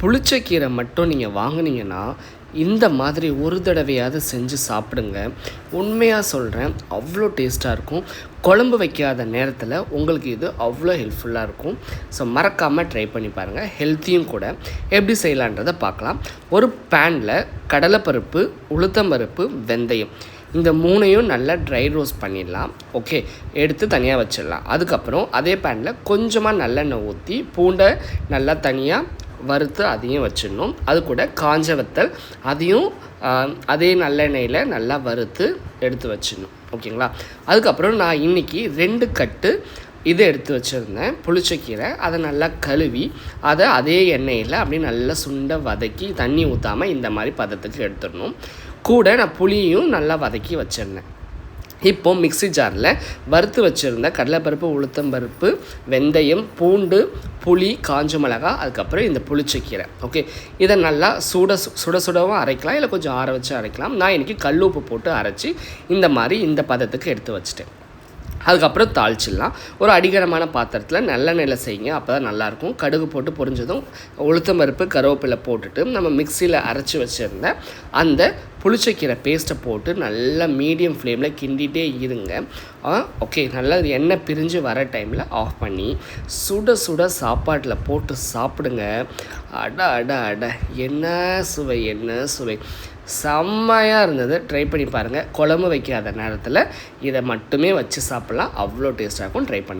புளிச்சக்கீரை மட்டும் நீங்கள் வாங்குனீங்கன்னா இந்த மாதிரி ஒரு தடவையாவது செஞ்சு சாப்பிடுங்க. உண்மையாக சொல்கிறேன், அவ்வளோ டேஸ்ட்டாக இருக்கும். குழம்பு வைக்காத நேரத்தில் உங்களுக்கு இது அவ்வளோ ஹெல்ப்ஃபுல்லாக இருக்கும். ஸோ மறக்காமல் ட்ரை பண்ணி பாருங்கள். ஹெல்த்தியும் கூட. எப்படி செய்யலான்றதை பார்க்கலாம். ஒரு பேனில் கடலைப்பருப்பு, உளுத்தம்பருப்பு, வெந்தயம் இந்த 3ஐயும் நல்லா ட்ரை ரோஸ்ட் பண்ணிடலாம். ஓகே, எடுத்து தனியாக வச்சிடலாம். அதுக்கப்புறம் அதே பேனில் கொஞ்சமாக நல்லெண்ணெய் ஊற்றி பூண்டை நல்லா தனியாக வறுத்து அதையும் வச்சிடணும். அது கூட காஞ்ச வத்தல் அதையும் அதே நல்லெண்ணெயில் நல்லா வறுத்து எடுத்து வச்சிடணும். ஓகேங்களா? அதுக்கப்புறம் நான் இன்றைக்கி 2 கட்டு இதை எடுத்து வச்சுருந்தேன் புளிச்சக்கீரை. அதை நல்லா கழுவி அதை அதே எண்ணெயில் அப்படியே நல்லா சுண்ட வதக்கி தண்ணி ஊற்றாமல் இந்த மாதிரி பதத்துக்கு எடுத்துடணும். கூட நான் புளியும் நல்லா வதக்கி வச்சிருந்தேன். இப்போது மிக்ஸி ஜாரில் வறுத்து வச்சுருந்த கடலைப்பருப்பு, உளுத்தம்பருப்பு, வெந்தயம், பூண்டு, புளி, காஞ்ச மிளகாய், அதுக்கப்புறம் இந்த புளிச்சக்கீரை. ஓகே, இதை நல்லா சுடவும் அரைக்கலாம், இல்லை கொஞ்சம் ஆற வச்சு அரைக்கலாம். நான் இன்றைக்கி கல் உப்பு போட்டு அரைச்சி இந்த மாதிரி இந்த பதத்துக்கு எடுத்து வச்சுட்டேன். அதுக்கப்புறம் தாளிச்சிடலாம். ஒரு அடிகனமான பாத்திரத்தில் நல்லெண்ணெயில் செய்யுங்க, அப்போ தான் நல்லாயிருக்கும். கடுகு போட்டு பொரிஞ்சதும் உளுத்தம்பருப்பு, கருவேப்பிலை போட்டுட்டு நம்ம மிக்சியில் அரைச்சி வச்சுருந்த அந்த புளிச்சக்கீரை பேஸ்ட்டை போட்டு நல்லா மீடியம் ஃப்ளேமில் கிண்டிகிட்டே இருங்க. ஓகே, நல்லா எண்ணெய் பிரிஞ்சு வர டைமில் ஆஃப் பண்ணி சுட சுட சாப்பாட்டில் போட்டு சாப்பிடுங்க. அட அட அட, என்ன சுவை, என்ன சுவை, செம்மையாக இருந்தது. ட்ரை பண்ணி பாருங்கள். குழம்பு வைக்காத நேரத்தில் இதை மட்டுமே வச்சு சாப்பிட்லாம். அவ்வளோ டேஸ்ட்டாக இருக்கும். ட்ரை பண்ணி